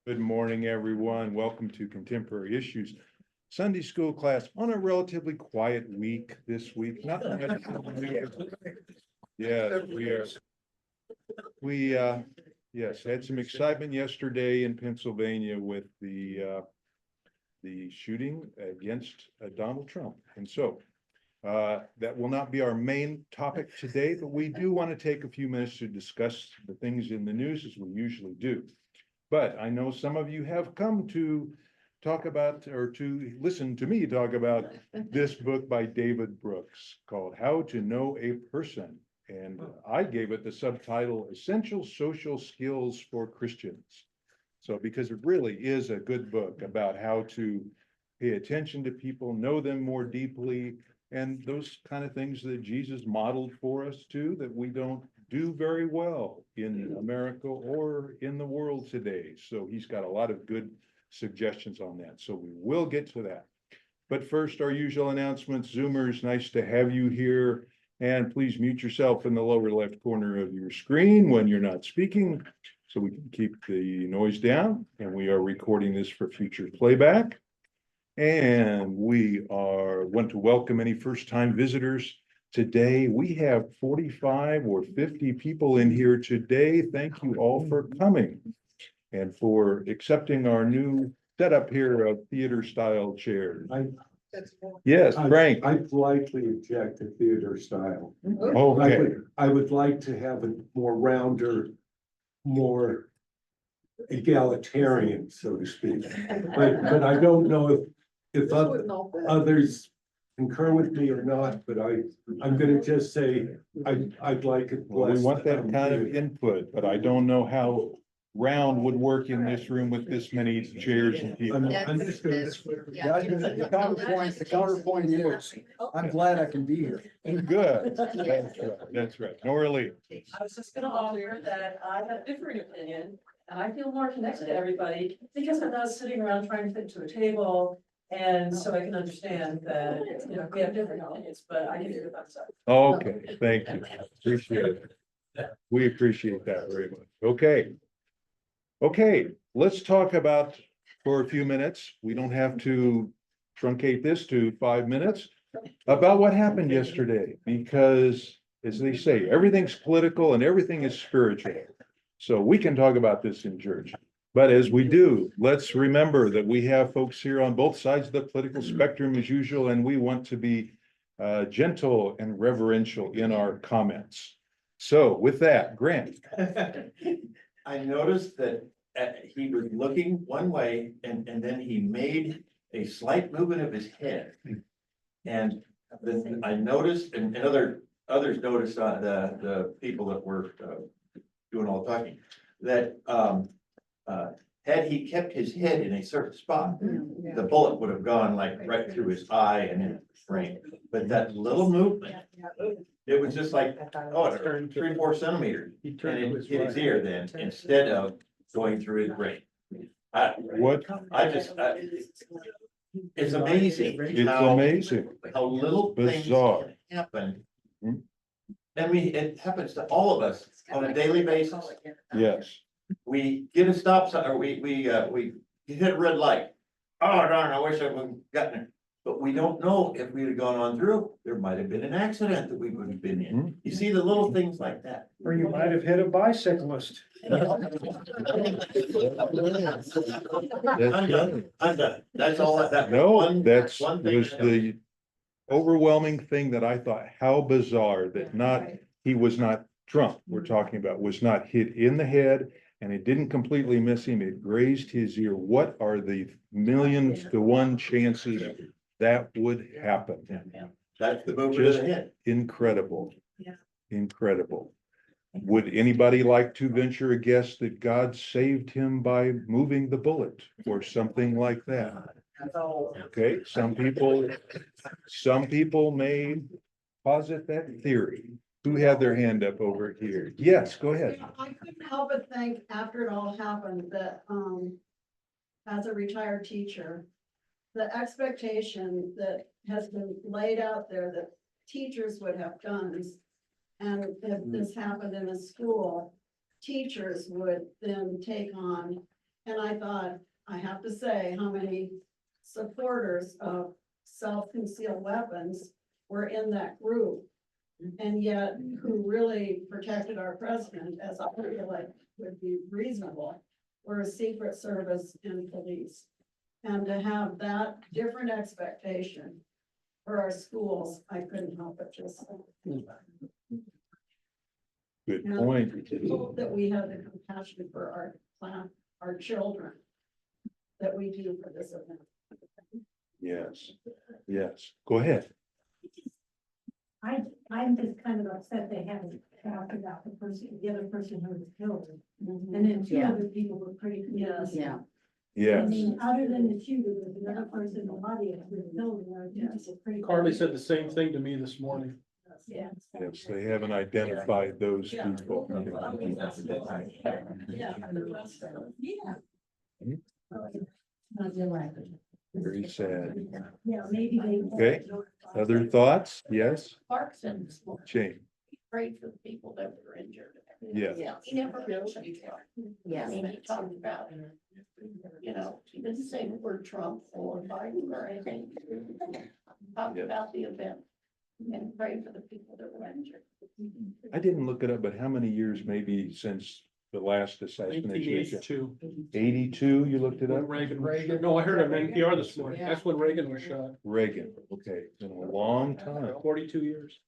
Good morning, everyone. Welcome to Contemporary Issues Sunday School class on a relatively quiet week this week. Not much. Yeah, we yes, had some excitement yesterday in Pennsylvania with the shooting against Donald Trump. And so that will not be our main topic today, but we do want to take a few minutes to discuss the things in the news as we usually do. But I know some of you have come to talk about or to listen to me talk about this book by David Brooks called How to Know a Person. And I gave it the subtitle Essential Social Skills for Christians. So because it really is a good book about how to pay attention to people, know them more deeply, and those kind of things that Jesus modeled for us too, that we don't do very well in America or in the world today. So he's got a lot of good suggestions on that. So we will get to that. But first, our usual announcements. Zoomers, nice to have you here. And please mute yourself in the lower left corner of your screen when you're not speaking, so we can keep the noise down. And we are recording this for future playback. And we want to welcome any first-time visitors. Today, we have 45 or 50 people in here today. Thank you all for coming and for accepting our new setup here of theater-style chairs. Yes, Frank. I politely object to theater style. Okay, I would like to have a more rounder, more egalitarian, so to speak. But I don't know if others concur with me or not, but I'm gonna just say I'd like it. well, we want that kind of input, but I don't know how round would work in this room with this many chairs and people. The counterpoint is, I'm glad I can be here. Good, that's right. Nora Lee. I was just gonna offer that I have a different opinion, and I feel more connected to everybody because I'm not sitting around trying to fit to a table. And so I can understand that, you know, we have different opinions, but I give you the thumbs up. Okay, thank you. Appreciate it. We appreciate that very much. Okay, let's talk about for a few minutes. We don't have to truncate this to 5 minutes about what happened yesterday, because as they say, everything's political and everything is spiritual. So we can talk about this in church. But as we do, let's remember that we have folks here on both sides of the political spectrum as usual, and we want to be gentle and reverential in our comments. So with that, Grant. I noticed that he was looking one way and then he made a slight movement of his head. And then I noticed, and others noticed, the people that were doing all the talking, that had he kept his head in a certain spot, the bullet would have gone like right through his eye and in his brain. But that little movement, it was just like, oh, 3 or 4 centimeters. And it hit his ear then, instead of going through his brain. It's amazing. It's amazing. How little things Bizarre. can happen. Mhm. It happens to all of us on a daily basis. Yes. We get a stop sign, or we hit a red light. Oh darn, I wish I would have gotten it. But we don't know if we'd have gone on through, there might have been an accident that we would have been in. You see the little things like that. Or you might have hit a bicyclist. I'm done. That's all that. No, one- that's one thing was I know. the overwhelming thing that I thought, how bizarre that he was not Trump, we're talking about, was not hit in the head, and it didn't completely miss him. It grazed his ear. What are the millions to 1 chances that would happen? That's the movement of the head. Incredible. Yeah. Incredible. Would anybody like to venture a guess that God saved him by moving the bullet or something like that? Okay, some people may posit that theory. Who had their hand up over here? Yes, go ahead. Yeah, I couldn't help but think after it all happened that, as a retired teacher, the expectation that has been laid out there that teachers would have guns. And if this happened in a school, teachers would then take on And I thought, I have to say, how many supporters of self-concealed weapons were in that group. And yet, who really protected our president, as I feel like would be reasonable, were Secret Service and police. And to have that different expectation for our schools, I couldn't help but just Good Yeah. point. hope that we have the compassion for our class, our children, that we do for this event. Yes, yes, go ahead. I'm just kind of upset they haven't talked about the other person who was killed. And then two Yeah. other people were pretty. Yes. Yeah, I Yes, mean, other than the shooter, there's another person in the audience who was killed. And I think it's a pretty. Carly said the same thing to me this morning. Yeah. yes, they haven't identified those Yeah. people. Yeah. Very sad. Yeah, maybe they. Okay. Other thoughts? Yes, Parks and Shane? prayed for the people that were injured. Yes. He never mentioned Trump. I yeah. mean, he talked about, you know, he didn't say the word Trump or Biden or anything. Talked Yes. about the event and prayed for the people that were injured. I didn't look it up, but how many years maybe since the last assassination? 1982. 82, you looked it When up? Reagan, no, I heard on NPR this morning. That's when Reagan was shot. Reagan, okay, been a long time. 42 years.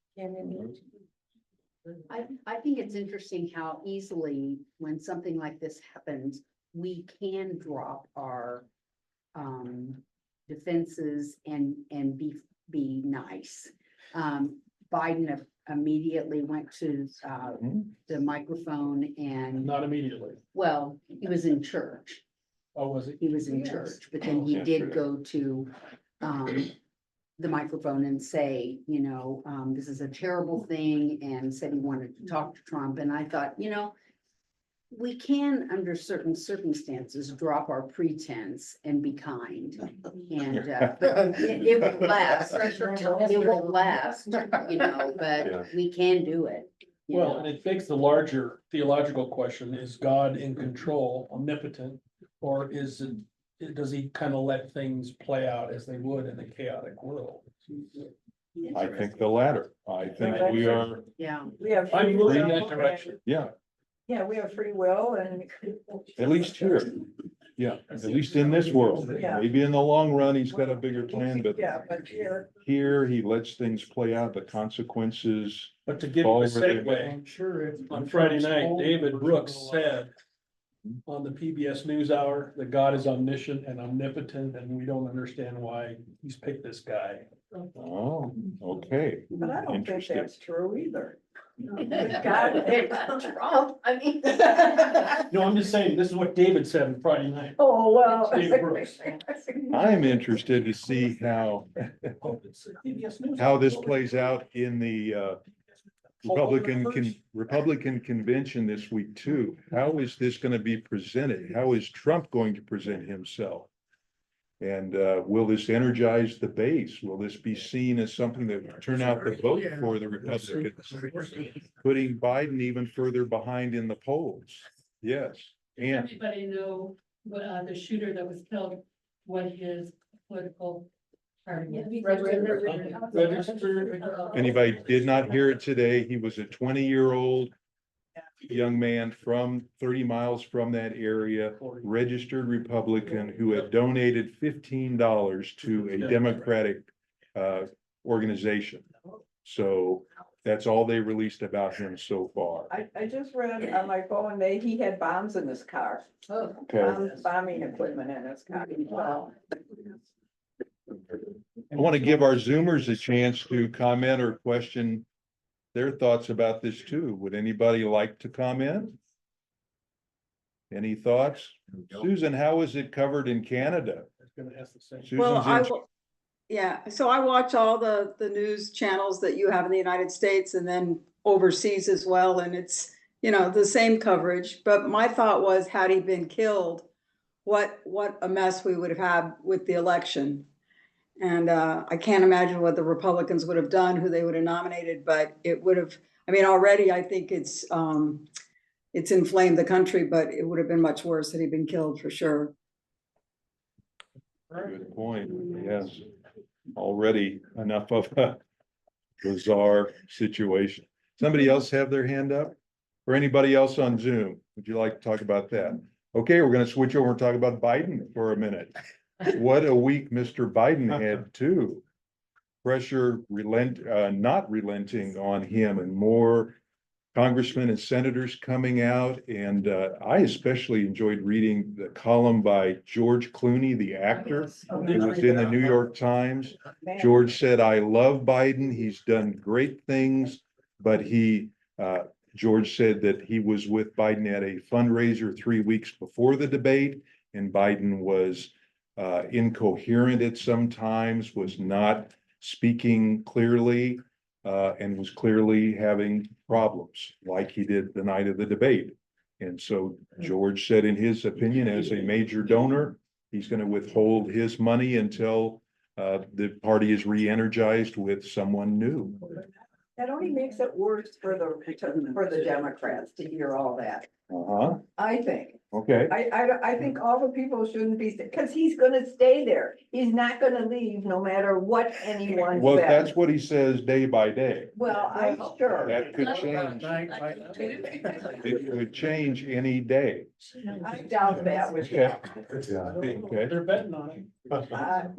I think it's interesting how easily, when something like this happens, we can drop our defenses and be nice. Biden immediately went to the microphone and, Not immediately. well, he was in church. Oh, was it? He was in Yes. church, but then he did go to the microphone and say, you know, this is a terrible thing, and said he wanted to talk to Trump. And I thought, you know, we can, under certain circumstances, drop our pretense and be kind. And but it will last. It won't last, you know, Yeah. but we can do it. you Well, know. and it begs the larger theological question, is God in control, omnipotent? Or is it, does he kind of let things play out as they would in a chaotic world? I think the latter. I think we are, Yeah. We have. I'm free moving will that direction. yeah, Yeah, we have free will and. at least here. Yeah, at least in this world. Yeah. Maybe in the long run, he's got a bigger plan, but Yeah, but here. here he lets things play out, the consequences. But to give you All a over there. segue, Sure. if- on Friday night, David Brooks said on the PBS NewsHour that God is omniscient and omnipotent, and we don't understand why he's picked this guy. Oh, okay. But I don't think Interesting. that's true either. Trump, I mean. No, I'm just saying, this is what David said on Friday night. Oh, well. Dave Brooks. I'm interested to see how PBS News. this plays out in the Republican convention this week too. How is this gonna be presented? How is Trump going to present himself? And will this energize the base? Will this be seen as something that will turn out the vote for the Republicans? Putting Biden even further behind in the polls? Yes, and Everybody know what, the shooter that was killed, what his political party is. Registered. anybody did not hear it today, he was a 20-year-old young man from 30 miles from that area, registered Republican who had donated $15 to a Democratic organization. So that's all they released about him so far. I just read on my phone, he had bombs in his car, Okay, bombing equipment in his car. Wow. I want to give our Zoomers a chance to comment or question their thoughts about this too. Would anybody like to comment? Any thoughts? Susan, how is it covered in Canada? I was gonna ask the same. Susan's in- Yeah, so I watch all the news channels that you have in the United States and then overseas as well, and it's, you know, the same coverage. But my thought was, had he been killed, what a mess we would have had with the election. And I can't imagine what the Republicans would have done, who they would have nominated, but it would have, I mean, already I think it's it's inflamed the country, but it would have been much worse had he been killed for sure. Good point, yes. Already enough of a bizarre situation. Somebody else have their hand up? Or anybody else on Zoom? Would you like to talk about that? Okay, we're gonna switch over and talk about Biden for a minute. What a week Mr. Biden had too. Pressure not relenting on him, and more congressmen and senators coming out. And I especially enjoyed reading the column by George Clooney, the actor. It was in the New York Times. George said, I love Biden. He's done great things, but George said that he was with Biden at a fundraiser 3 weeks before the debate, and Biden was incoherent at some times, was not speaking clearly, and was clearly having problems like he did the night of the debate. And so George said, in his opinion, as a major donor, he's going to withhold his money until the party is re-energized with someone new. That only makes it worse for the Democrats to hear all that, Uh-huh. I think. Okay. I think all the people shouldn't be, because he's gonna stay there. He's not gonna leave no matter what anyone Well, says. that's what he says day by day. Well, I'm sure. That could change. It could change any day. I doubt that was. Okay. Yeah. Okay. They're betting on it.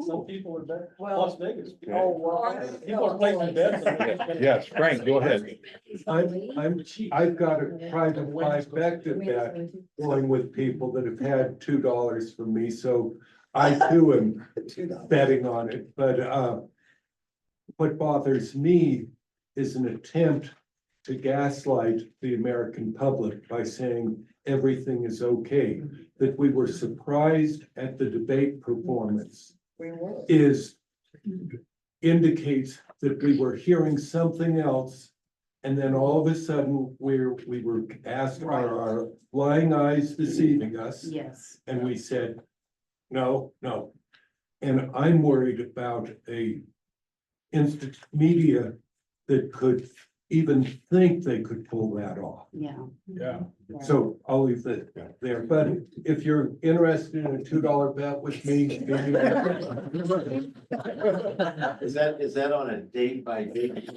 Some people are betting. Well- Las Vegas. Oh, well. People are placing bets. Yes, Frank, go ahead. I've got a private trifecta bet going with people that have had $2 from me, so I too am betting on it, but what bothers me is an attempt to gaslight the American public by saying everything is okay. That we were surprised at the debate performance indicates that we were hearing something else. And then all of a sudden, we were asked, are our lying eyes deceiving us? Yes. And we said, no. And I'm worried about a instant media that could even think they could pull that off. Yeah. Yeah. So I'll leave that there, but if you're interested in a $2 bet with me. Is that on a date by date?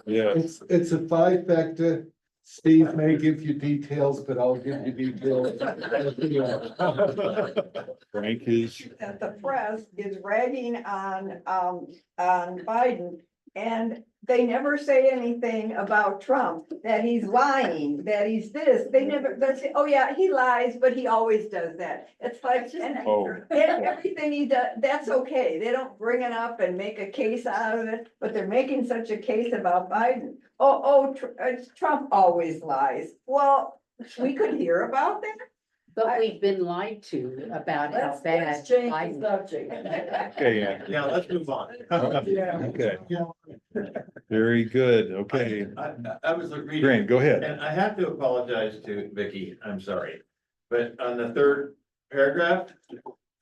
Yeah. It's a trifecta. Steve may give you details, but I'll give you details. Frank is, That the press is ragging on Biden, and they never say anything about Trump, that he's lying, that he's this. They say, oh yeah, he lies, but he always does that. It's like, and everything he does, that's okay. They don't bring it up and make a case out of it, but they're making such a case about Biden. Trump always lies. Well, we could hear about that. But we've been lied to about how bad. Let's change the Biden- subject. okay, Ann. Yeah, let's move on. Okay. Very good, okay. I was reading. Grant, go ahead. And I have to apologize to Vicky, I'm sorry. But on the third paragraph,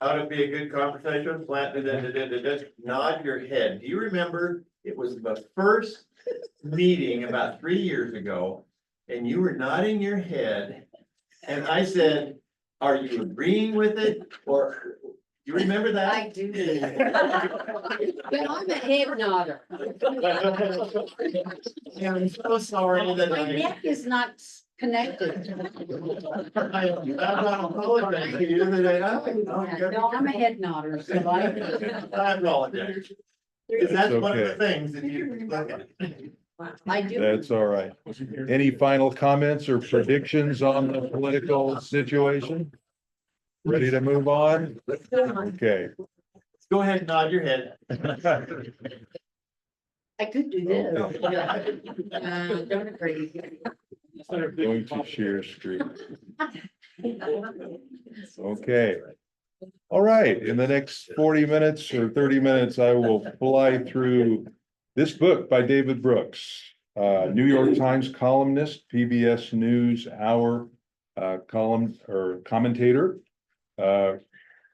how to be a good conversation, nod your head. Do you remember? It was the first meeting about 3 years ago, and you were nodding your head. And I said, are you agreeing with it? Or you remember that? I do. But I'm a head nodder. I'm so sorry that My neck is not connected. I'm not apologizing to you that No, I'm a head nodder, so I apologize. Because that's one of the Okay. things that you look at. I do. That's all right. Any final comments or predictions on the political situation? Ready to move on? Okay. Go ahead and nod your head. I could do this. Don't agree. Going to Shear Street. Okay. All right, in the next 40 minutes or 30 minutes, I will fly through this book by David Brooks, New York Times columnist, PBS News Hour column or commentator,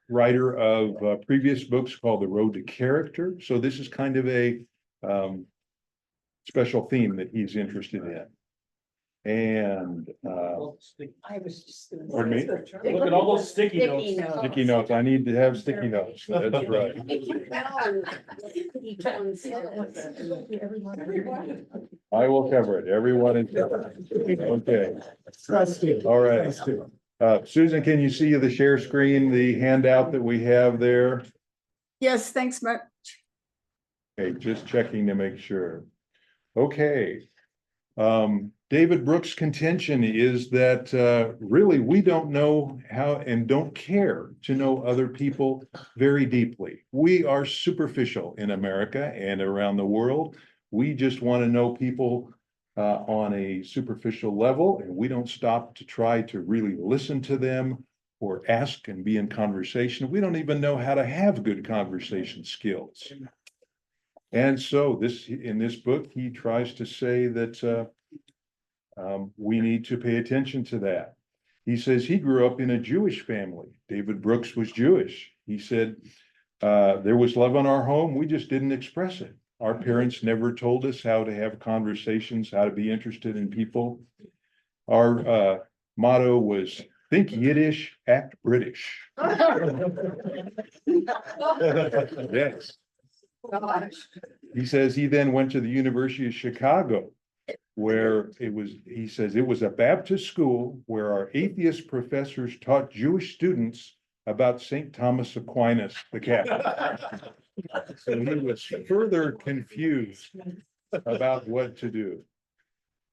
writer of previous books called The Road to Character. So this is kind of a special theme that he's interested in. And, I was just. Pardon me? Look at all those sticky notes. sticky notes. I need to have sticky notes. That's right. I will cover it. Everyone is covered. Okay. Trustee. All right. Susan, can you see the share screen, the handout that we have there? Yes, thanks, Mark. Okay, just checking to make sure. Okay. David Brooks' contention is that really we don't know how and don't care to know other people very deeply. We are superficial in America and around the world. We just want to know people on a superficial level, and we don't stop to try to really listen to them or ask and be in conversation. We don't even know how to have good conversation skills. And so in this book, he tries to say that we need to pay attention to that. He says he grew up in a Jewish family. David Brooks was Jewish. He said, there was love in our home. We just didn't express it. Our parents never told us how to have conversations, how to be interested in people. Our motto was think Yiddish, act British. Yes. He says he then went to the University of Chicago, where he says it was a Baptist school where our atheist professors taught Jewish students about St. Thomas Aquinas, the Catholic. So he was further confused about what to do.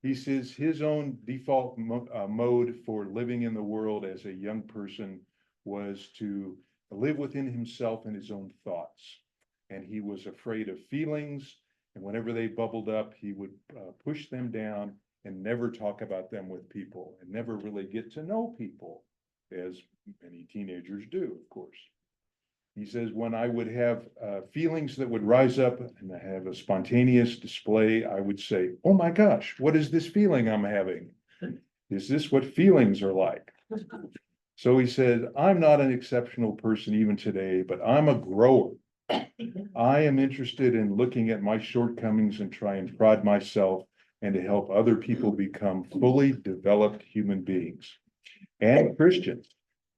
He says his own default mode for living in the world as a young person was to live within himself and his own thoughts. And he was afraid of feelings. And whenever they bubbled up, he would push them down and never talk about them with people and never really get to know people, as many teenagers do, of course. He says, when I would have feelings that would rise up and I have a spontaneous display, I would say, oh my gosh, what is this feeling I'm having? Is this what feelings are like? So he said, I'm not an exceptional person even today, but I'm a grower. I am interested in looking at my shortcomings and try and prod myself and to help other people become fully developed human beings and Christians.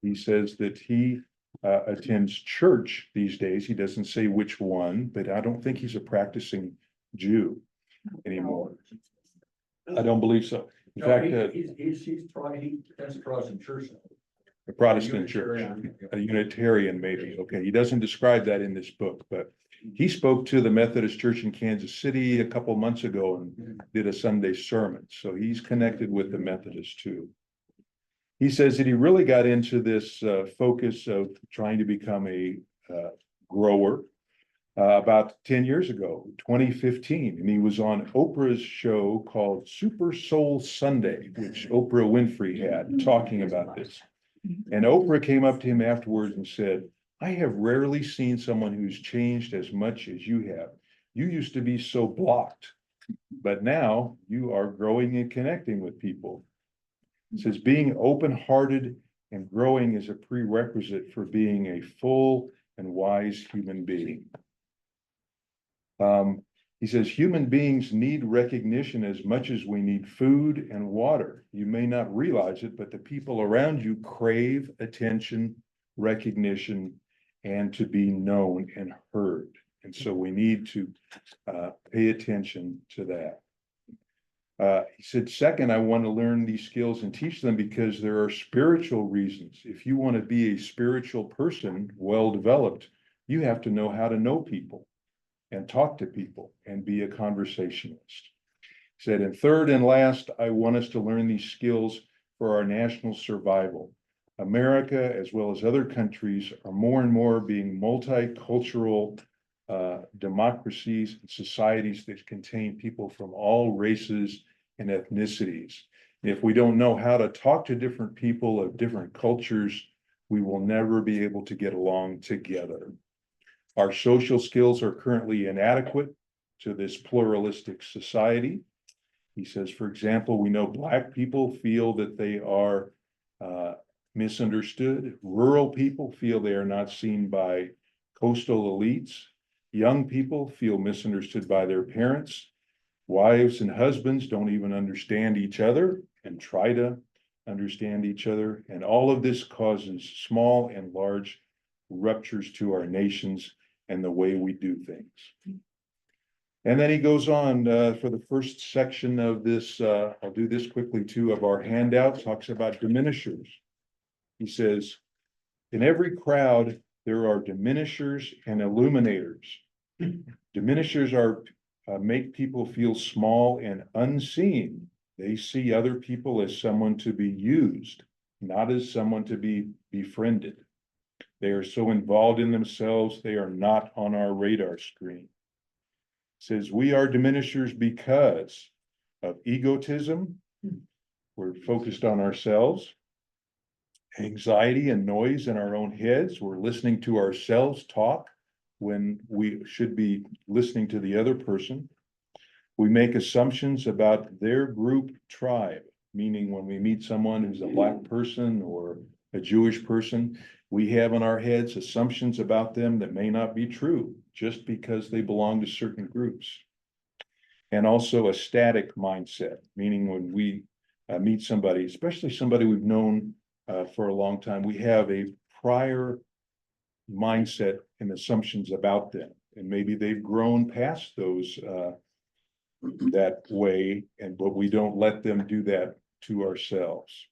He says that he attends church these days. He doesn't say which one, but I don't think he's a practicing Jew anymore. I don't believe so. In fact, He tends to Protestant church. a Protestant church, a Unitarian maybe. Okay, he doesn't describe that in this book, but he spoke to the Methodist Church in Kansas City a couple months ago and did a Sunday sermon. So he's connected with the Methodists too. He says that he really got into this focus of trying to become a grower about 10 years ago, 2015. And he was on Oprah's show called Super Soul Sunday, which Oprah Winfrey had, talking about this. And Oprah came up to him afterwards and said, I have rarely seen someone who's changed as much as you have. You used to be so blocked, but now you are growing and connecting with people. It says being open-hearted and growing is a prerequisite for being a full and wise human being. He says human beings need recognition as much as we need food and water. You may not realize it, but the people around you crave attention, recognition, and to be known and heard. And so we need to pay attention to that. He said, second, I want to learn these skills and teach them because there are spiritual reasons. If you want to be a spiritual person, well-developed, you have to know how to know people and talk to people and be a conversationalist. He said, and third and last, I want us to learn these skills for our national survival. America, as well as other countries, are more and more being multicultural democracies and societies that contain people from all races and ethnicities. If we don't know how to talk to different people of different cultures, we will never be able to get along together. Our social skills are currently inadequate to this pluralistic society. He says, for example, we know Black people feel that they are misunderstood. Rural people feel they are not seen by coastal elites. Young people feel misunderstood by their parents. Wives and husbands don't even understand each other and try to understand each other. And all of this causes small and large ruptures to our nations and the way we do things. And then he goes on for the first section of this, I'll do this quickly too, of our handout, talks about diminishers. He says, in every crowd, there are diminishers and illuminators. Diminishers are make people feel small and unseen. They see other people as someone to be used, not as someone to be befriended. They are so involved in themselves, they are not on our radar screen. It says we are diminishers because of egotism. We're focused on ourselves. Anxiety and noise in our own heads. We're listening to ourselves talk when we should be listening to the other person. We make assumptions about their group tribe, meaning when we meet someone who's a Black person or a Jewish person, we have in our heads assumptions about them that may not be true just because they belong to certain groups. And also a static mindset, meaning when we meet somebody, especially somebody we've known for a long time, we have a prior mindset and assumptions about them. And maybe they've grown past those that way, but we don't let them do that to ourselves.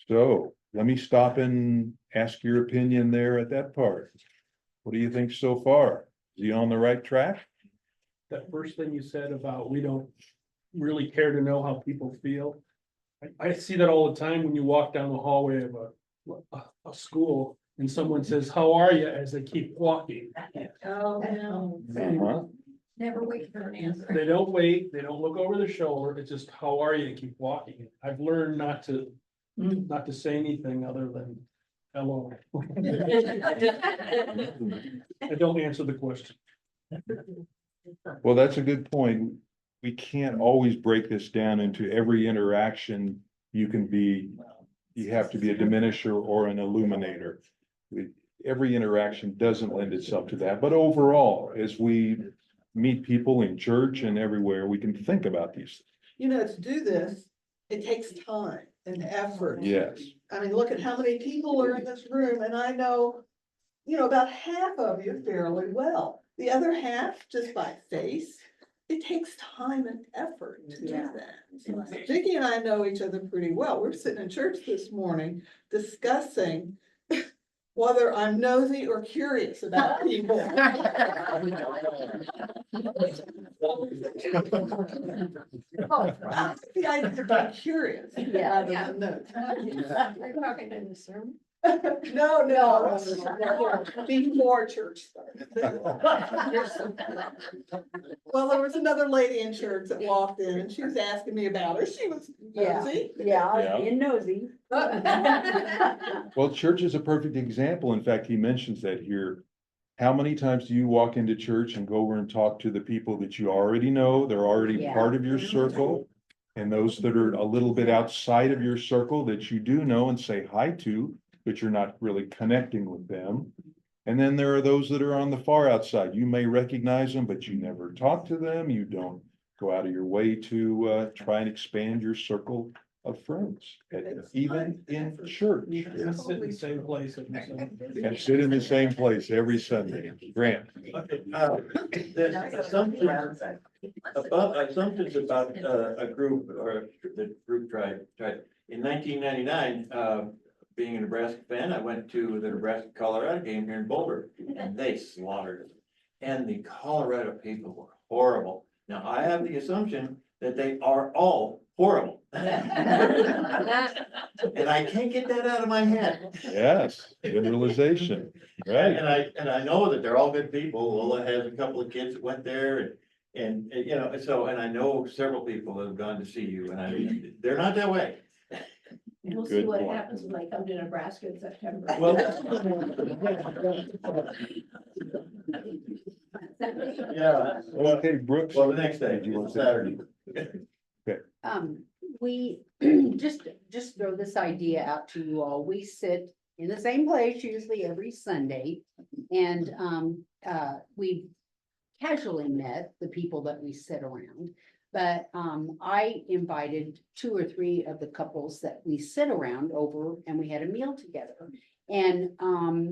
So let me stop and ask your opinion there at that part. What do you think so far? Is he on the right track? That first thing you said about we don't really care to know how people feel. I see that all the time when you walk down the hallway of a school and someone says, "How are you?" as they keep walking. Oh, no. Uh-huh. Never wait for an answer. They don't wait, they don't look over their shoulder, it's just, "How are you?" and keep walking. I've learned not to say anything other than hello. I don't answer the question. Well, that's a good point. We can't always break this down into every interaction. You have to be a diminisher or an illuminator. Every interaction doesn't lend itself to that, but overall, as we meet people in church and everywhere, we can think about these things. You know, to do this, it takes time and effort. Yes. I mean, look at how many people are in this room, and I know, about half of you fairly well. The other half, just by face, it takes time and effort to do that. Vicki and I know each other pretty well. We're sitting in church this morning discussing whether I'm nosy or curious about people. The idea of curious. rather than nosy. You're talking in the sermon? No, before church started. Well, there was another lady in church that walked in and she was asking me about her. She was nosy. Yeah. being nosy. Well, church is a perfect example. In fact, he mentions that here. How many times do you walk into church and go over and talk to the people that you already know? They're already Yeah. part of your circle. And those that are a little bit outside of your circle that you do know and say hi to, but you're not really connecting with them. And then there are those that are on the far outside. You may recognize them, but you never talk to them. You don't go out of your way to try and expand your circle of friends, even in church. I sit in the same place. And sit in the same place every Sunday. Grant. Okay, there's assumptions about a group or the group tried. In 1999, being a Nebraska fan, I went to the Nebraska-Colorado game here in Boulder, and they slaughtered us. And the Colorado people were horrible. Now, I have the assumption that they are all horrible. And I can't get that out of my head. Yes, good realization, right? And I know that they're all good people. Lola has a couple of kids that went there and I know several people that have gone to see you and they're not that way. We'll see Good what point. happens when I come to Nebraska in September. Well, yeah. Okay, Brooks. Well, the next day, Saturday. We, just throw this idea out to you all. We sit in the same place usually every Sunday. And, we casually met the people that we sit around. But I invited 2 or 3 of the couples that we sit around over and we had a meal together. And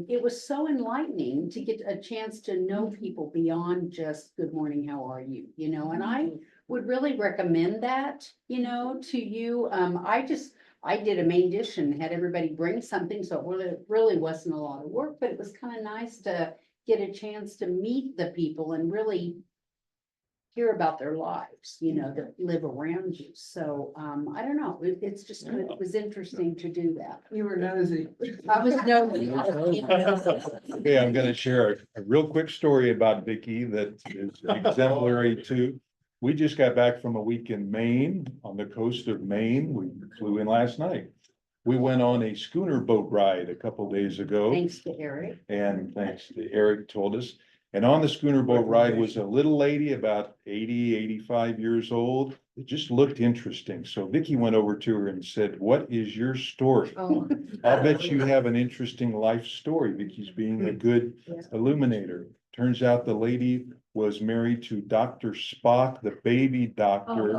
it was so enlightening to get a chance to know people beyond just good morning, how are you? You know, and I would really recommend that, you know, to you. I did a main dish and had everybody bring something, so it really wasn't a lot of work, but it was kind of nice to get a chance to meet the people and really hear about their lives, you know, that live around you. So, I don't know, it was interesting to do that. You were nosy. I was nosy. Okay, I'm gonna share a real quick story about Vicky that is exemplary too. We just got back from a week in Maine, on the coast of Maine. We flew in last night. We went on a schooner boat ride a couple days ago. Thanks to Eric. And thanks to Eric told us. And on the schooner boat ride was a little lady about 80, 85 years old. It just looked interesting. So Vicky went over to her and said, "What is your story? Oh, I'll bet you have an interesting life story." Vicky's being a good illuminator. Turns out the lady was married to Dr. Spock, the baby doctor.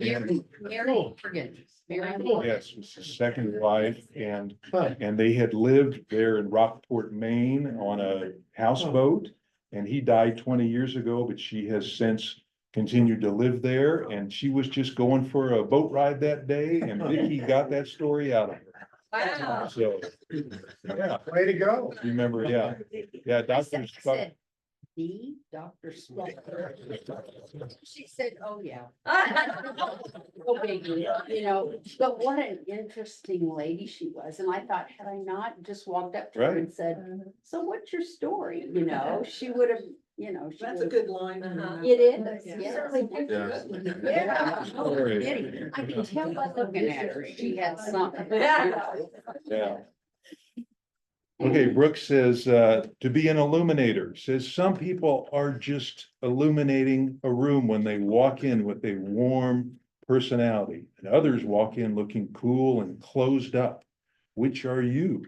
Mary Morgan. Mary Morgan. Yes, was his second wife, and they had lived there in Rockport, Maine on a houseboat. And he died 20 years ago, but she has since continued to live there, and she was just going for a boat ride that day, and Vicky got that story out of her. Wow. So, yeah, Way to go. remember, yeah, Dr. I Spock. said, the Dr. Spock. She said, oh, yeah. Oh, baby, you know, but what an interesting lady she was. And I thought, had I not just walked up to her and said, so what's your story? You know, she would have, you know. That's a good line. It is, Yeah. yes. Yeah. Oh, kidding. I can tell by looking at her, she had something. Yeah. Okay, Brooke says, to be an illuminator, says some people are just illuminating a room when they walk in with a warm personality, and others walk in looking cool and closed up. Which are you?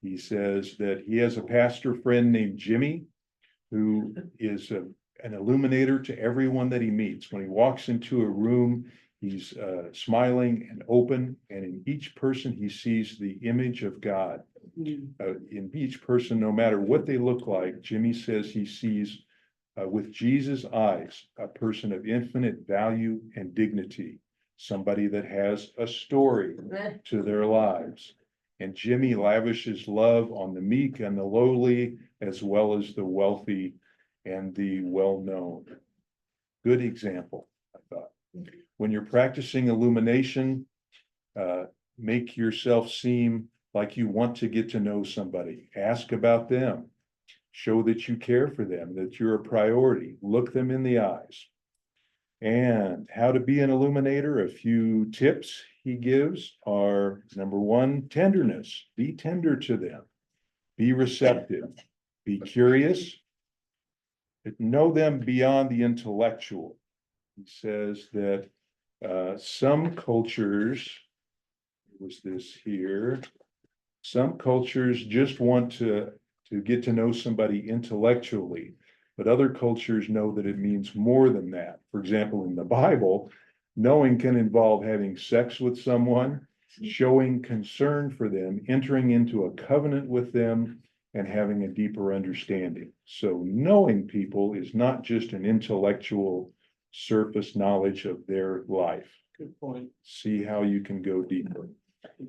He says that he has a pastor friend named Jimmy, who is an illuminator to everyone that he meets. When he walks into a room, he's smiling and open, and in each person he sees the image of God. In each person, no matter what they look like, Jimmy says he sees with Jesus' eyes a person of infinite value and dignity, somebody that has a story to their lives. And Jimmy lavishes love on the meek and the lowly, as well as the wealthy and the well-known. Good example, I thought. When you're practicing illumination, make yourself seem like you want to get to know somebody. Ask about them. Show that you care for them, that you're a priority. Look them in the eyes. And how to be an illuminator, a few tips he gives are, number 1, tenderness. Be tender to them. Be receptive. Be curious. Know them beyond the intellectual. He says that some cultures, was this here? Some cultures just want to get to know somebody intellectually, but other cultures know that it means more than that. For example, in the Bible, knowing can involve having sex with someone, showing concern for them, entering into a covenant with them, and having a deeper understanding. So knowing people is not just an intellectual surface knowledge of their life. Good point. See how you can go deeper.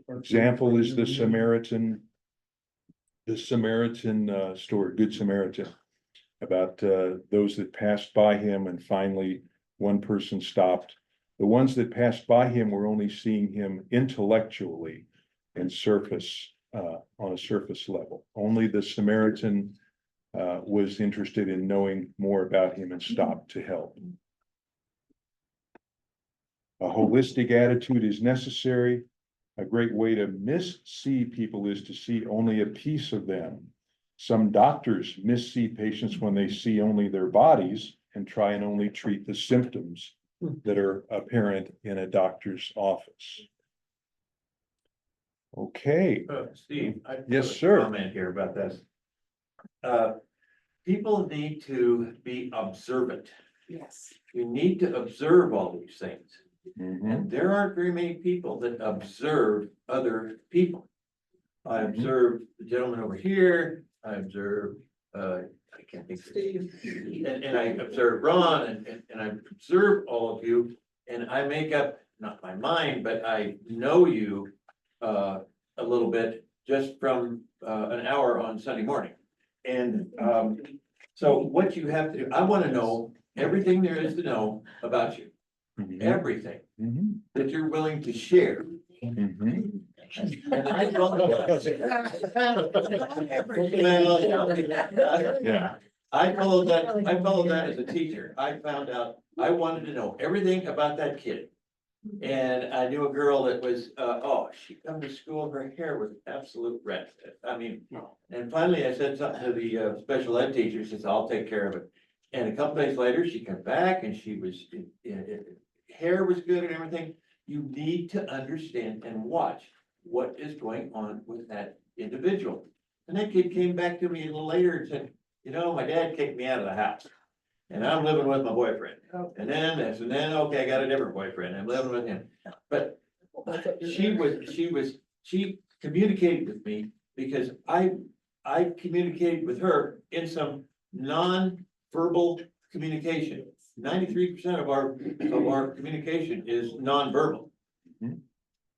Example is the Samaritan story, Good Samaritan, about those that passed by him, and finally one person stopped. The ones that passed by him were only seeing him intellectually and on a surface level. Only the Samaritan was interested in knowing more about him and stopped to help. A holistic attitude is necessary. A great way to see people is to see only a piece of them. Some doctors see patients when they see only their bodies and try and only treat the symptoms that are apparent in a doctor's office. Okay. Steve. I Yes, have a sir. Comment here about this. people need to be observant. Yes. You need to observe all these things. Mhm. And there aren't very many people that observe other people. I observe the gentleman over here, I observe, I can't think. Steve. And I observe Ron and I observe all of you and I make up, not my mind, but I know you. A little bit just from, an hour on Sunday morning. And, so what you have to do, I wanna know everything there is to know about you, Mhm. everything Mhm. that you're willing to share. Mhm. And I Yeah. I followed that as a teacher. I found out, I wanted to know everything about that kid. And I knew a girl that was, she come to school, her hair was absolute red. I mean, and finally I said something to the special ed teacher, she says, I'll take care of it. And a couple days later, she came back and she was, hair was good and everything. You need to understand and watch what is going on with that individual. And that kid came back to me a little later and said, my dad kicked me out of the house. And I'm living with my boyfriend. And then, okay, I got a different boyfriend, I'm living with him. But she communicated with me because I communicated with her in some non-verbal communication. 93% of our communication is non-verbal. Mhm.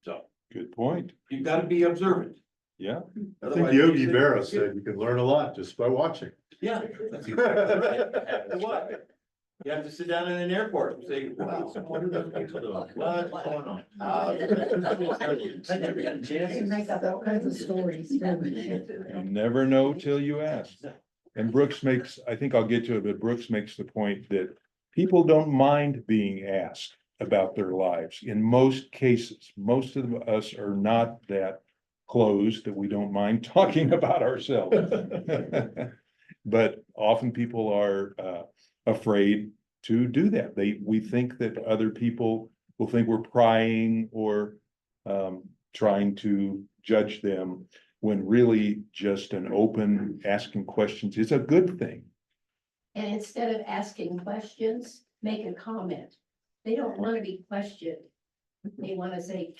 So Good point. you've got to be observant. Yeah. I think Yogi Berra said you can learn a lot just by watching. Yeah. That's exactly what. You have to sit down in an airport and say, wow, what are those people doing? What's going on? I never got a chance. You make up all kinds of stories. You never know till you ask. And Brooks makes, I think I'll get to it, but Brooks makes the point that people don't mind being asked about their lives. In most cases, most of us are not that closed that we don't mind talking about ourselves. But often people are afraid to do that. We think that other people will think we're prying or trying to judge them, when really just an open asking questions is a good thing. And instead of asking questions, make a comment. They don't want to be questioned. They want to say,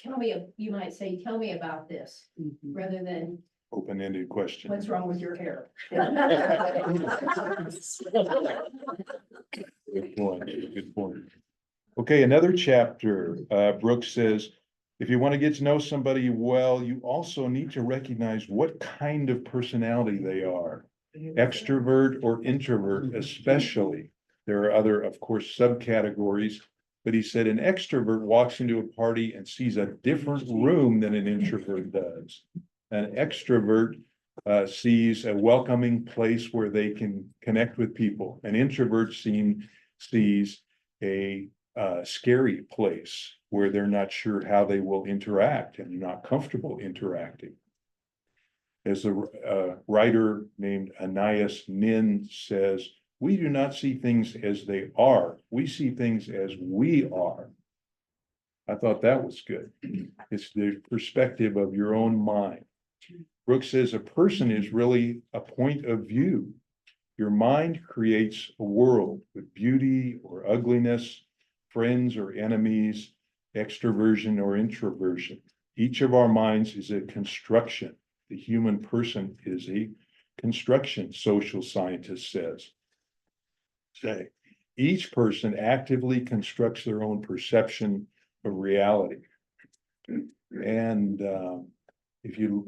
you might say, tell me about this, rather than, Open-ended question. what's wrong with your hair? Good point, good point. Okay, another chapter, Brooks says, if you want to get to know somebody well, you also need to recognize what kind of personality they are. Extrovert or introvert especially. There are other, of course, subcategories, but he said an extrovert walks into a party and sees a different room than an introvert does. An extrovert sees a welcoming place where they can connect with people. An introvert sees a scary place where they're not sure how they will interact and not comfortable interacting. As a writer named Anais Nin says, we do not see things as they are. We see things as we are. I thought that was good. It's the perspective of your own mind. Brooks says a person is really a point of view. Your mind creates a world with beauty or ugliness, friends or enemies, extroversion or introversion. Each of our minds is a construction. The human person is a construction, social scientist says. Each person actively constructs their own perception of reality. And if it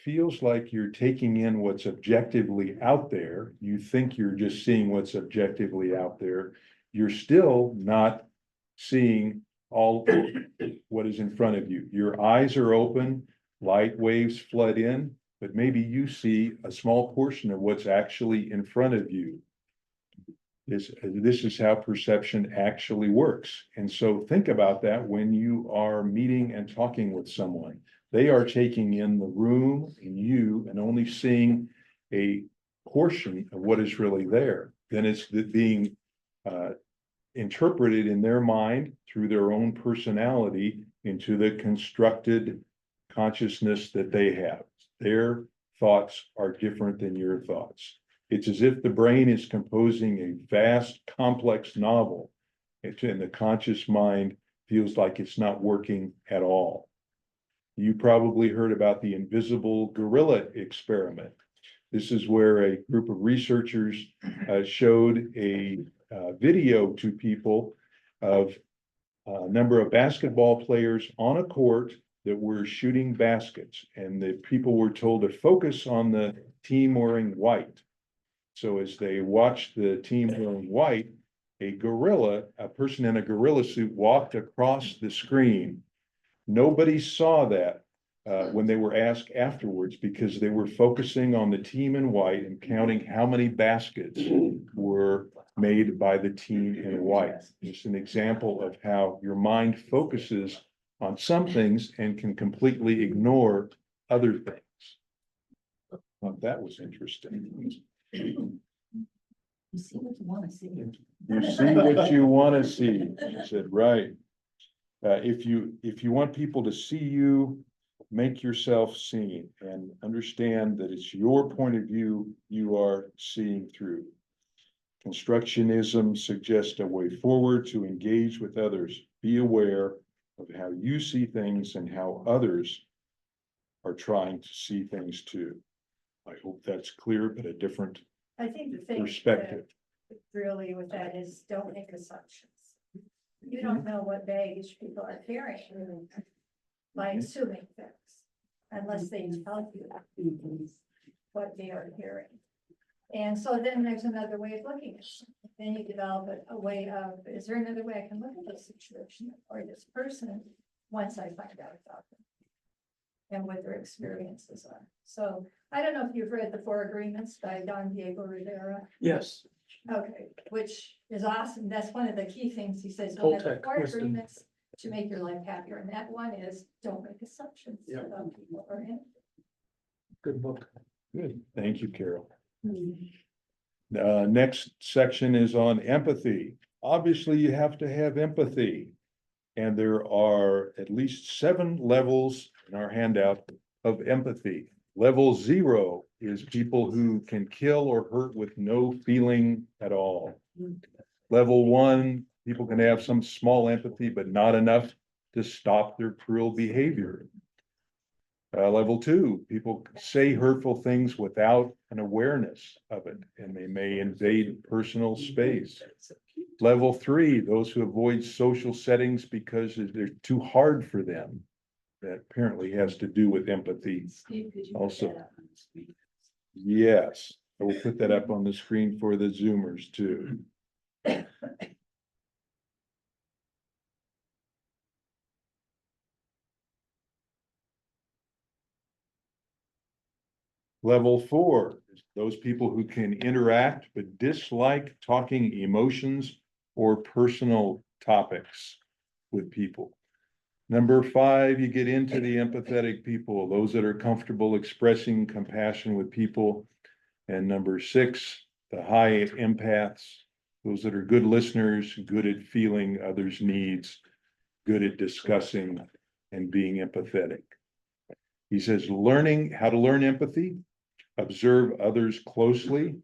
feels like you're taking in what's objectively out there, you think you're just seeing what's objectively out there, you're still not seeing all what is in front of you. Your eyes are open, light waves flood in, but maybe you see a small portion of what's actually in front of you. This is how perception actually works. And so think about that when you are meeting and talking with someone. They are taking in the room and you and only seeing a portion of what is really there. Then it's being interpreted in their mind through their own personality into the constructed consciousness that they have. Their thoughts are different than your thoughts. It's as if the brain is composing a vast, complex novel. And the conscious mind feels like it's not working at all. You probably heard about the invisible gorilla experiment. This is where a group of researchers showed a video to people of a number of basketball players on a court that were shooting baskets, and the people were told to focus on the team wearing white. So as they watched the team wearing white, a person in a gorilla suit walked across the screen. Nobody saw that when they were asked afterwards, because they were focusing on the team in white and counting how many baskets were made by the team in white. Just an example of how your mind focuses on some things and can completely ignore other things. Well, that was interesting. You see what you want to see. You see what you want to see, she said, right. If you want people to see you, make yourself seen and understand that it's your point of view you are seeing through. Constructionism suggests a way forward to engage with others. Be aware of how you see things and how others are trying to see things too. I hope that's clear, but a different I think the thing perspective. that really with that is don't make assumptions. You don't know what baggage people are carrying by assuming things unless they tell you what they are hearing. And so then there's another way of looking at it. Then you develop a way of, is there another way I can look at this situation or this person once I find out about them and what their experiences are. So I don't know if you've read The Four Agreements by Don Diego Rivera. Yes. Okay, which is awesome. That's one of the key things. He says, don't have Toltec four wisdom. agreements to make your life happier. And that one is don't make assumptions Yep. about people or anything. Good book. Good, thank you, Carol. Next section is on empathy. Obviously, you have to have empathy. And there are at least 7 levels in our handout of empathy. Level 0 is people who can kill or hurt with no feeling at all. Level 1, people can have some small empathy, but not enough to stop their cruel behavior. Level 2, people say hurtful things without an awareness of it, and they may invade personal space. Level 3, those who avoid social settings because they're too hard for them. That apparently has to do with empathy. Steve, could you put Also, that up on the screen? yes, I will put that up on the screen for the Zoomers too. Level 4 is those people who can interact but dislike talking emotions or personal topics with people. Number 5, you get into the empathetic people, those that are comfortable expressing compassion with people. And number 6, the high empaths, those that are good listeners, good at feeling others' needs, good at discussing and being empathetic. He says, learning how to learn empathy, observe others closely,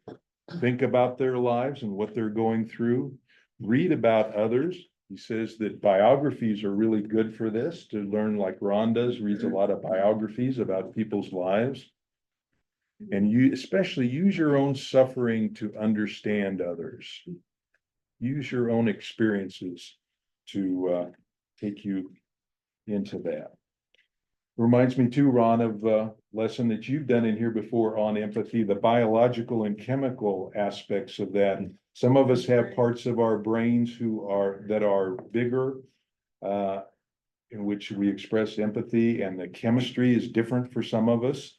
think about their lives and what they're going through, read about others. He says that biographies are really good for this, to learn, like Ron does, reads a lot of biographies about people's lives. And you especially use your own suffering to understand others. Use your own experiences to take you into that. Reminds me too, Ron, of a lesson that you've done in here before on empathy, the biological and chemical aspects of that. Some of us have parts of our brains that are bigger, in which we express empathy, and the chemistry is different for some of us.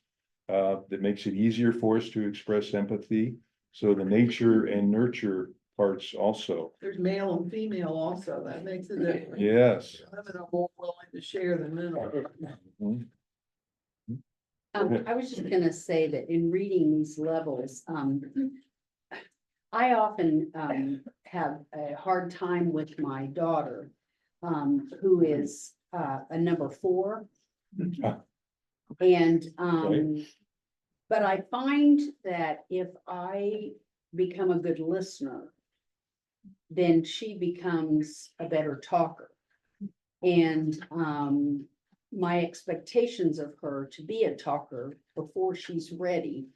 That makes it easier for us to express empathy. So the nature and nurture parts also. There's male and female also, that makes it different. Yes. Women are more willing to share than men are. Mhm. I was just gonna say that in reading these levels, I often have a hard time with my daughter, who is a number 4. And Okay. But I find that if I become a good listener, then she becomes a better talker. And my expectations of her to be a talker before she's ready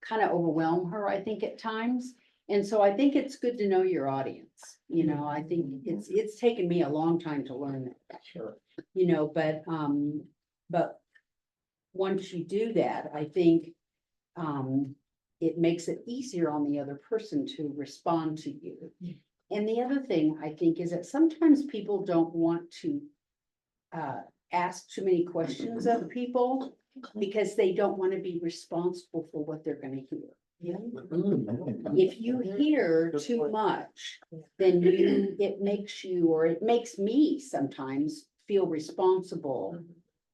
kind of overwhelm her, I think, at times. And so I think it's good to know your audience. You know, I think it's taken me a long time to learn that. Sure. You know, but once you do that, I think it makes it easier on the other person to respond to you. And the other thing I think is that sometimes people don't want to ask too many questions of people because they don't want to be responsible for what they're going to hear. If you hear too much, then it makes you, or it makes me sometimes feel responsible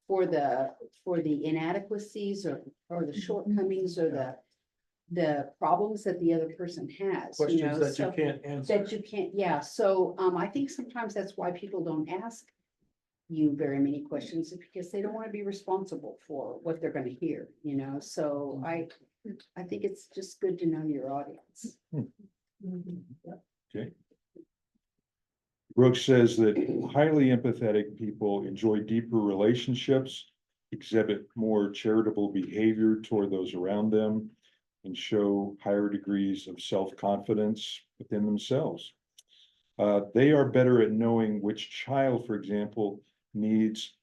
for the inadequacies or the shortcomings or the problems that the other person has. you know, Questions that you so- can't answer. That you can't, yeah, so I think sometimes that's why people don't ask you very many questions, is because they don't want to be responsible for what they're gonna hear, you know, so I think it's just good to know your audience. Okay. Brooks says that highly empathetic people enjoy deeper relationships, exhibit more charitable behavior toward those around them, and show higher degrees of self-confidence within themselves. They are better at knowing which child, for example, needs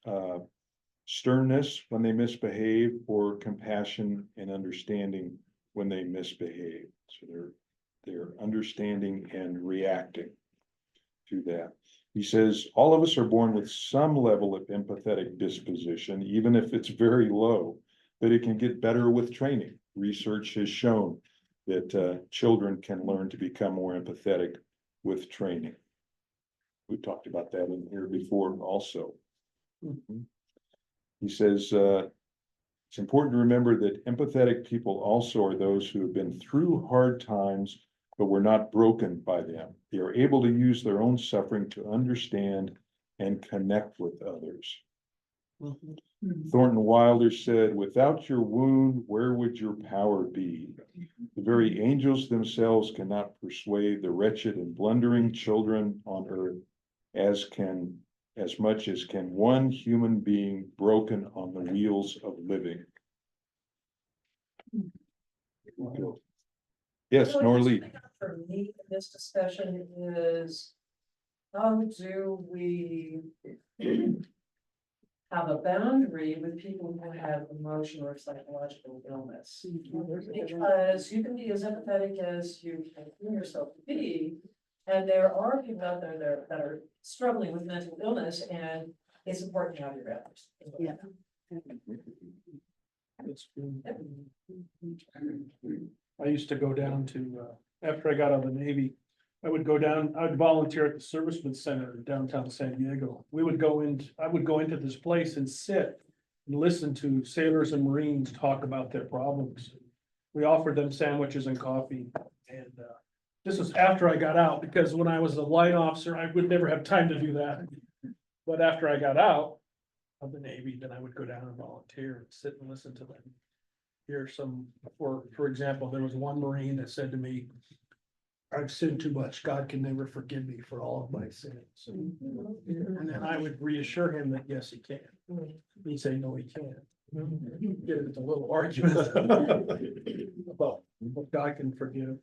sternness when they misbehave, or compassion and understanding when they misbehave. So they're understanding and reacting to that. He says, all of us are born with some level of empathetic disposition, even if it's very low, but it can get better with training. Research has shown that children can learn to become more empathetic with training. We talked about that in here before also. He says, it's important to remember that empathetic people also are those who have been through hard times, but were not broken by them. They are able to use their own suffering to understand and connect with others. Thornton Wilder said, without your wound, where would your power be? The very angels themselves cannot persuade the wretched and blundering children on earth as much as can one human being broken on the wheels of living. Yes, So what's Norlee. coming up for me in this discussion is, how do we have a boundary with people who have emotional or psychological illness? Because you can be as empathetic as you can feel yourself to be, and there are people out there that are struggling with mental illness, and it's important to have your boundaries. Yeah. I used to go down to, after I got out of the Navy, I would volunteer at the Servicemen Center in downtown San Diego. I would go into this place and sit and listen to sailors and Marines talk about their problems. We offered them sandwiches and coffee, and this was after I got out, because when I was a line officer, I would never have time to do that. But after I got out of the Navy, then I would go down and volunteer and sit and listen to them. Here's some, for example, there was one Marine that said to me, I've sinned too much. God can never forgive me for all of my sins. And then I would reassure him that, yes, he can. He'd say, no, he can't. Get into a little argument about what God can forgive.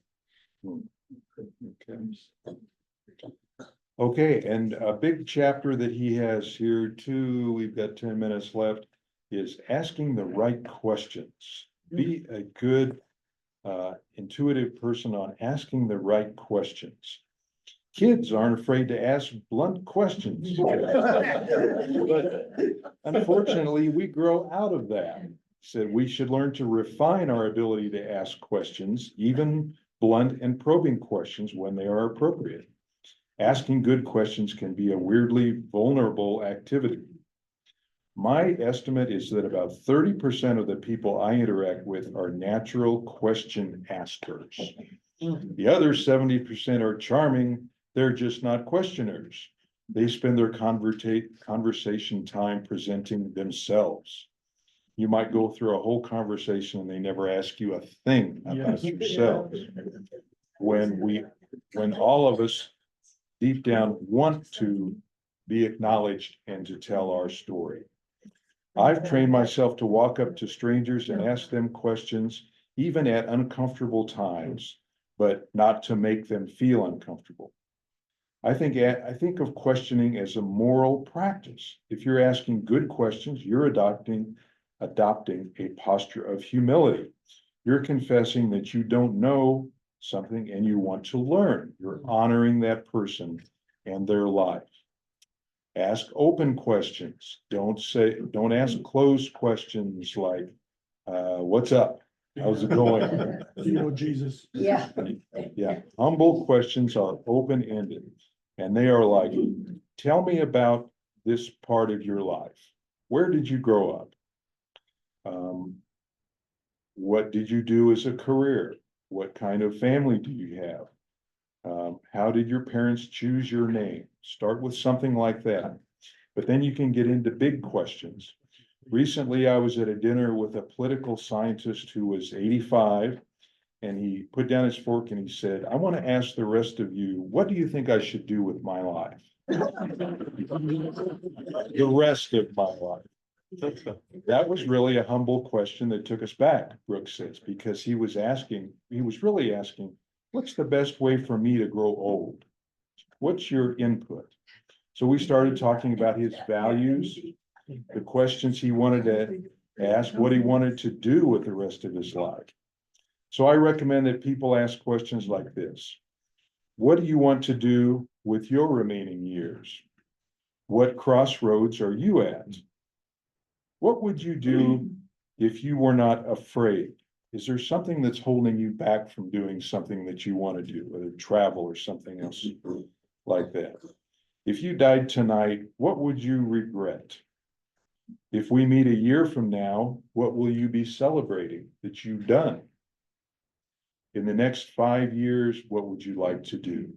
Okay, and a big chapter that he has here too, we've got 10 minutes left, is asking the right questions. Be a good intuitive person on asking the right questions. Kids aren't afraid to ask blunt questions. But unfortunately, we grow out of that. So we should learn to refine our ability to ask questions, even blunt and probing questions when they are appropriate. Asking good questions can be a weirdly vulnerable activity. My estimate is that about 30% of the people I interact with are natural question askers. The other 70% are charming, they're just not questioners. They spend their conversation time presenting themselves. You might go through a whole conversation and they never ask you a thing about yourselves. When all of us deep down want to be acknowledged and to tell our story. I've trained myself to walk up to strangers and ask them questions, even at uncomfortable times, but not to make them feel uncomfortable. I think of questioning as a moral practice. If you're asking good questions, you're adopting a posture of humility. You're confessing that you don't know something and you want to learn. You're honoring that person and their life. Ask open questions. Don't ask closed questions like, what's up? How's it going? You know, Jesus. Yeah. Yeah, humble questions are open-ended. And they are like, tell me about this part of your life. Where did you grow up? What did you do as a career? What kind of family do you have? How did your parents choose your name? Start with something like that. But then you can get into big questions. Recently, I was at a dinner with a political scientist who was 85. And he put down his fork and he said, I want to ask the rest of you, what do you think I should do with my life? The rest of my life. That was really a humble question that took us back, Brooks says, because he was really asking, what's the best way for me to grow old? What's your input? So we started talking about his values, the questions he wanted to ask, what he wanted to do with the rest of his life. So I recommend that people ask questions like this. What do you want to do with your remaining years? What crossroads are you at? What would you do if you were not afraid? Is there something that's holding you back from doing something that you want to do, whether travel or something else like that? If you died tonight, what would you regret? If we meet a year from now, what will you be celebrating that you've done? In the next 5 years, what would you like to do?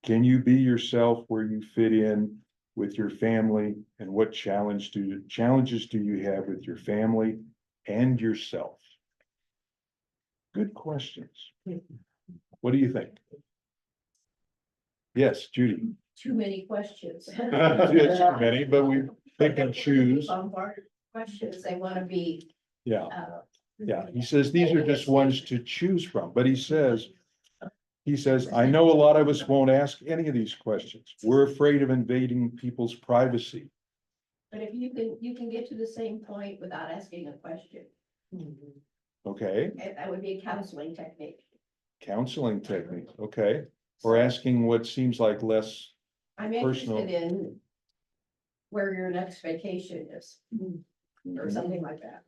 Can you be yourself where you fit in with your family? And what challenges do you have with your family and yourself? Good questions. What do you think? Yes, Judy. Too many questions. Yes, too many, but we pick and choose. Bombarded questions, they want to be, Yeah. Yeah, he says these are just ones to choose from, but he says, I know a lot of us won't ask any of these questions. We're afraid of invading people's privacy. but if you can get to the same point without asking a question. Okay, That would be a counseling technique. counseling technique, okay, or asking what seems like less I'm personal. interested in where your next vacation is, or something like that.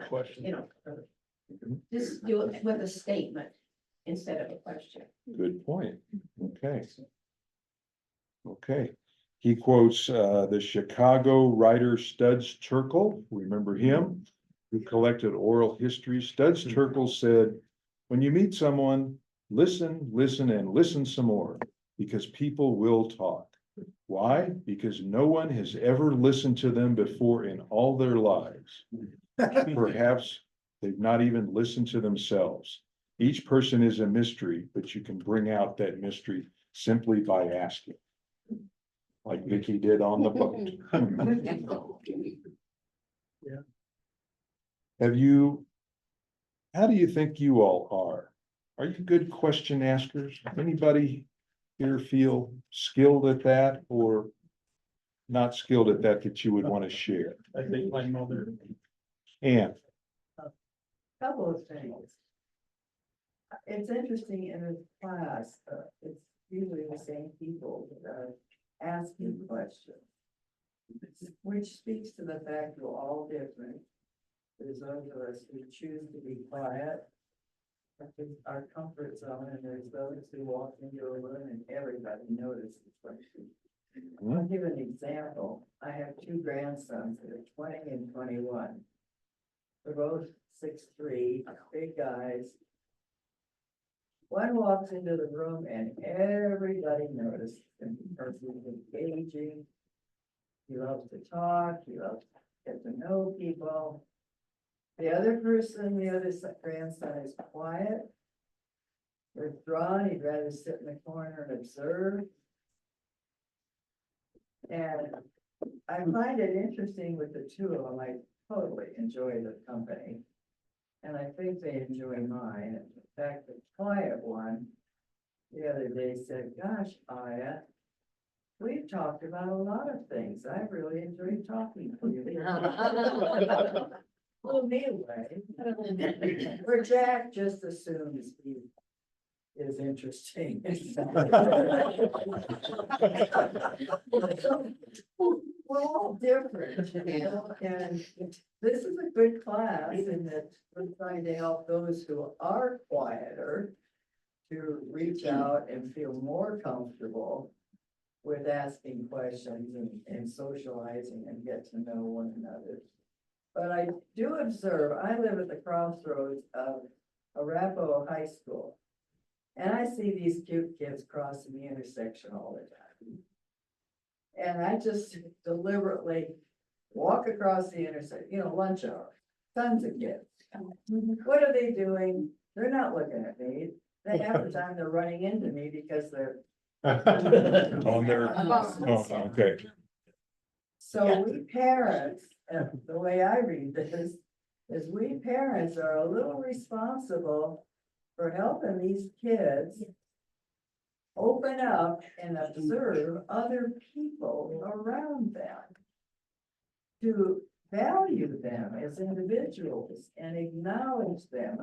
Question. You know, just do it with a statement instead of a question. Good point. Okay. Okay. He quotes the Chicago writer Studs Terkel. Remember him? Who collected oral history. Studs Terkel said, when you meet someone, listen, and listen some more, because people will talk. Why? Because no one has ever listened to them before in all their lives. Perhaps they've not even listened to themselves. Each person is a mystery, but you can bring out that mystery simply by asking. Like Vicky did on the boat. How do you think you all are? Are you good question askers? Anybody here feel skilled at that or not skilled at that you would want to share? I think my mother. And Couple of things. It's interesting in a class, it's usually the same people that are asking questions. Which speaks to the fact we're all different. There's those of us who choose to be quiet. It's our comfort zone, and there's those who walk into a room and everybody notices what you. I'll give an example. I have two grandsons that are 20 and 21. They're both 6'3", big guys. One walks into the room and everybody notices him because he's engaging. He loves to talk, he loves to get to know people. The other person, the other grandson is quiet, withdrawn, he'd rather sit in the corner and observe. And I find it interesting with the two of them, I totally enjoy the company. And I think they enjoy mine. In fact, the quiet one, the other day said, gosh, Aya, we've talked about a lot of things. I really enjoyed talking to you. Well, anyway, where Jack just assumes he is interesting. We're all different, you know, and this is a good class in that we're trying to help those who are quieter to reach out and feel more comfortable with asking questions and socializing and get to know one another. But I do observe, I live at the crossroads of Arapahoe High School. And I see these cute kids crossing the intersection all the time. And I just deliberately walk across the intersection, you know, lunch hour, tons of kids. What are they doing? They're not looking at me. They half the time they're running into me because they're. On their, oh, okay. So we parents, the way I read this, is we parents are a little responsible for helping these kids open up and observe other people around them, to value them as individuals and acknowledge them.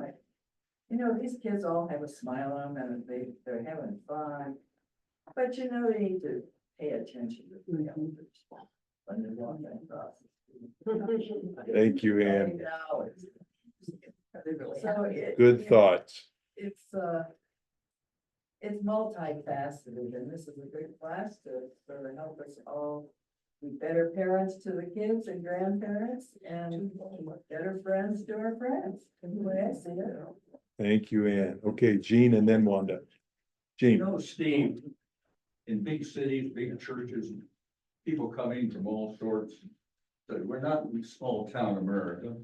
You know, these kids all have a smile on them and they're having fun, but you know, they need to pay attention to the elders when they're walking across the street. Thank you, Ann. Acknowledge. So Good thoughts. It's multifaceted, and this is a good class to sort of help us all be better parents to the kids and grandparents and better friends to our friends. That's the way I see it. Thank you, Ann. Okay, Jean and then Wanda. You Jean, know, Steve, in big cities, big churches, people coming from all sorts. So we're not in small town America.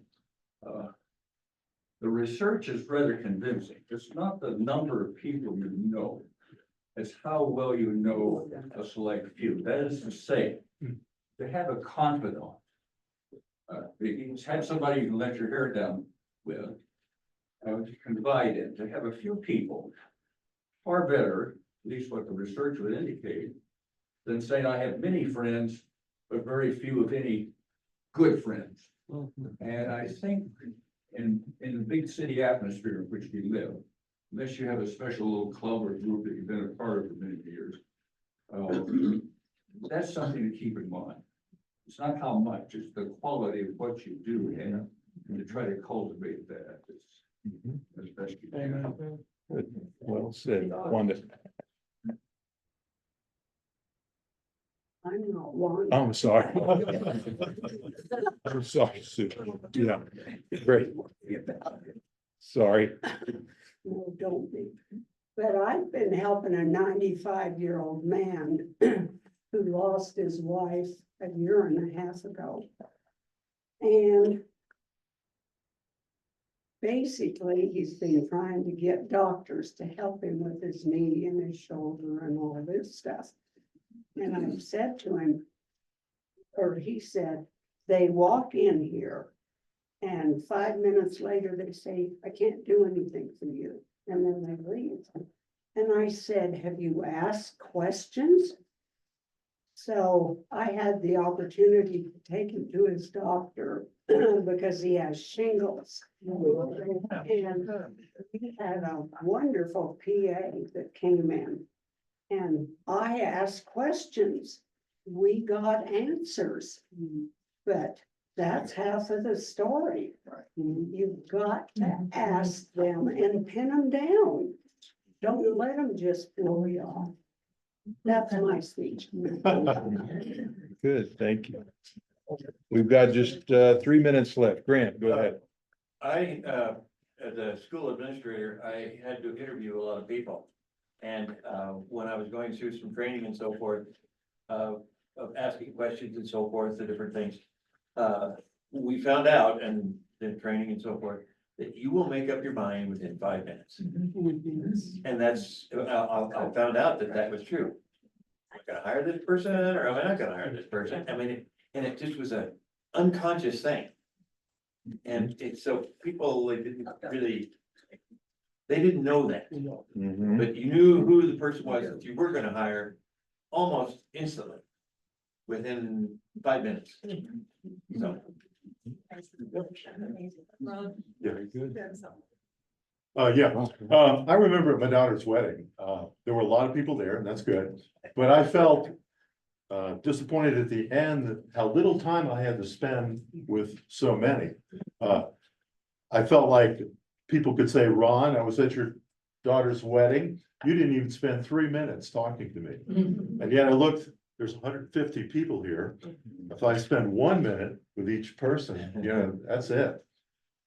The research is rather convincing. It's not the number of people you know. It's how well you know a select few. That is to say, to have a confidant. You have somebody you can let your hair down with. To confide in, to have a few people. Far better, at least what the research would indicate, than saying I have many friends, but very few of any good friends. And I think in the big city atmosphere in which we live, unless you have a special little club or group that you've been a part of for many years, that's something to keep in mind. It's not how much, it's the quality of what you do and to try to cultivate that. As best you can. good. Well said. Wanda, I'm not one. I'm sorry. I'm sorry, Sue. Yeah, great. Sorry. No, don't be. But I've been helping a 95-year-old man who lost his wife a year and a half ago. And basically, he's been trying to get doctors to help him with his knee and his shoulder and all this stuff. And I said to him, or he said, they walk in here and 5 minutes later they say, I can't do anything for you. And then they leave. And I said, have you asked questions? So I had the opportunity to take him to his doctor because he has shingles. And he had a wonderful PA that came in. And I asked questions. We got answers. But that's half of the story. You've got to ask them and pin them down. Don't let them just blow you off. That's my speech. Good, thank you. We've got just 3 minutes left. Grant, go ahead. As a school administrator, I had to interview a lot of people. And when I was going through some training and so forth, of asking questions and so forth, the different things, we found out and in training and so forth, that you will make up your mind within 5 minutes. And that's, I found out that that was true. Am I gonna hire this person or am I not gonna hire this person? I mean, and it just was a unconscious thing. And it's so people like didn't really, they didn't know that, Mhm. but you knew who the person was that you were gonna hire almost instantly. Within 5 minutes. So. Very good. Yeah, I remember at my daughter's wedding, there were a lot of people there, and that's good, but I felt. Disappointed at the end that how little time I had to spend with so many. I felt like people could say, Ron, I was at your daughter's wedding, you didn't even spend 3 minutes talking to me. And yet I looked, there's 150 people here. If I spend 1 minute with each person, you know, that's it.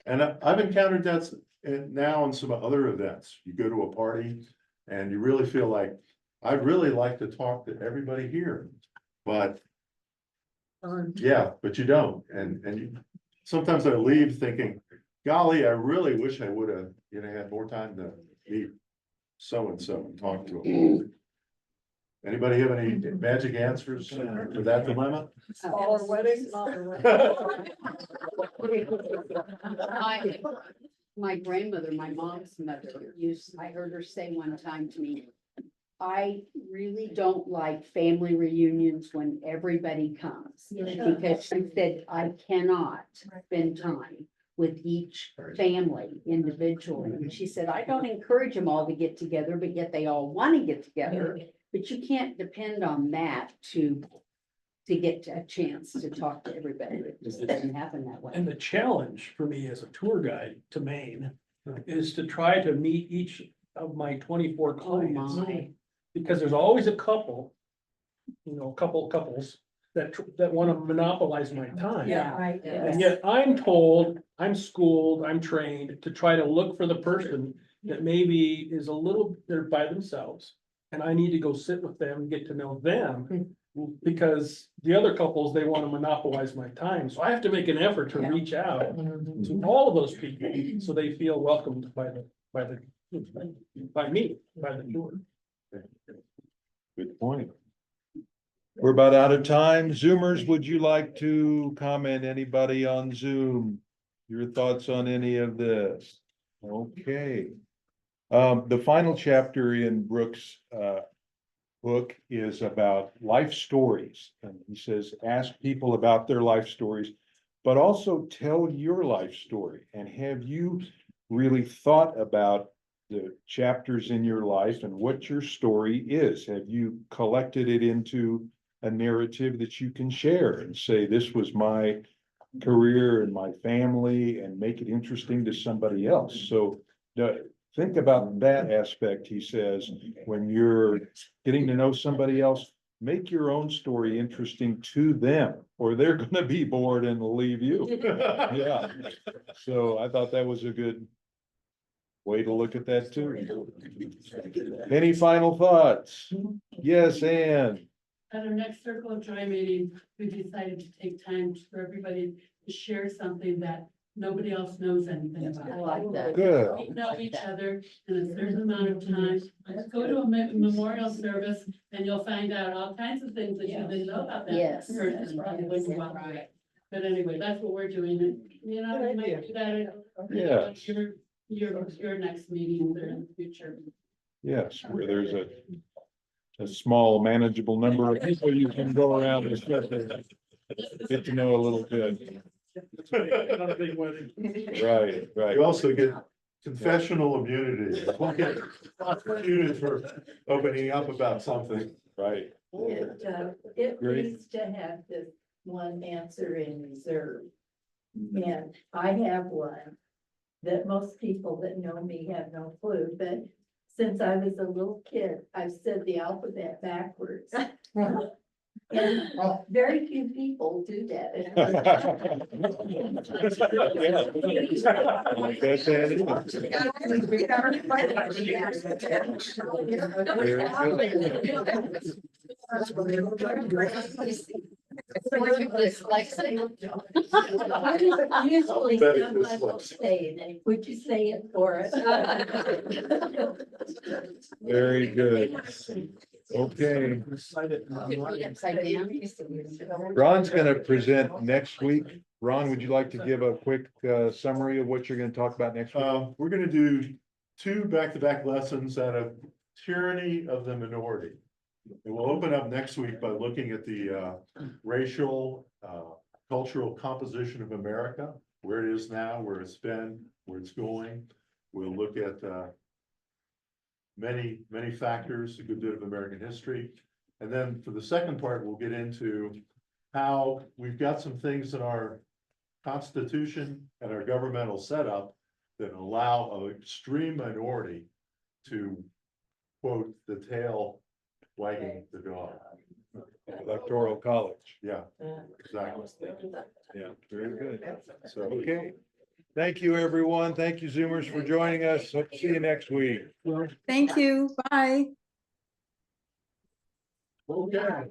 And I've encountered that now in some other events. You go to a party and you really feel like, I'd really like to talk to everybody here, but yeah, but you don't. And you, sometimes I leave thinking, golly, I really wish I would have, you know, had more time to meet so-and-so and talk to them. Anybody have any magic answers for that dilemma? Smaller weddings. My grandmother, my mom's mother, I heard her say one time to me, I really don't like family reunions when everybody comes. Because she said, I cannot spend time with each family individually. And she said, I don't encourage them all to get together, but yet they all want to get together. But you can't depend on that to get a chance to talk to everybody. It just doesn't happen that way. And the challenge for me as a tour guide to Maine is to try to meet each of my 24 clients. my. Because there's always a couple, you know, couples that want to monopolize my time. Yeah, right. And yet I'm told, I'm schooled, I'm trained to try to look for the person that maybe is a little, they're by themselves. And I need to go sit with them, and get to know them, because the other couples, they want to monopolize my time. So I have to make an effort to reach out to all of those people, so they feel welcomed by me, by the tour. Good point. We're about out of time. Zoomers, would you like to comment? Anybody on Zoom? Your thoughts on any of this? Okay. The final chapter in Brooks' book is about life stories. And he says, ask people about their life stories, but also tell your life story. And have you really thought about the chapters in your life and what your story is? Have you collected it into a narrative that you can share and say, this was my career and my family, and make it interesting to somebody else? So think about that aspect. He says, when you're getting to know somebody else, make your own story interesting to them, or they're gonna be bored and leave you. Yeah. So I thought that was a good way to look at that too. Any final thoughts? Yes, Ann. At our next Circle of Joy meeting, we decided to take time for everybody to share something that nobody else knows anything about. I like that. Good. We know each other in a certain amount of time. Just go to a memorial service and you'll find out all kinds of things that you didn't know about that Yes. person. when you walk by. But anyway, that's what we're doing. And, you know, we might do that at Yes. your next meeting or in the future. Yes, where there's a small manageable number of people you can go around and get to know a little bit. Not a big wedding. Right, right. You also get confessional immunity. We'll get opportunity for opening up about something. Right. It Great. needs to have this one answer in reserve. And I have one that most people that know me have no clue, but since I was a little kid, I've said the alphabet backwards. And very few people do that. Usually Pathetic someone will dyslexia. say it. Would you say it for us? Very good. Okay, Upside down. Ron's gonna present next week. Ron, would you like to give a quick summary of what you're gonna talk about next week? We're gonna do 2 back-to-back lessons out of Tyranny of the Minority. And we'll open up next week by looking at the racial, cultural composition of America, where it is now, where it's been, where it's going. We'll look at many, many factors, a good bit of American history. And then for the second part, we'll get into how we've got some things in our Constitution and our governmental setup that allow an extreme minority to quote, the tail wagging the dog. Electoral college. Yeah, exactly. Yeah, very good. So, okay. Thank you, everyone. Thank you, Zoomers, for joining us. Hope to see you next week. Thank you. Bye. Okay.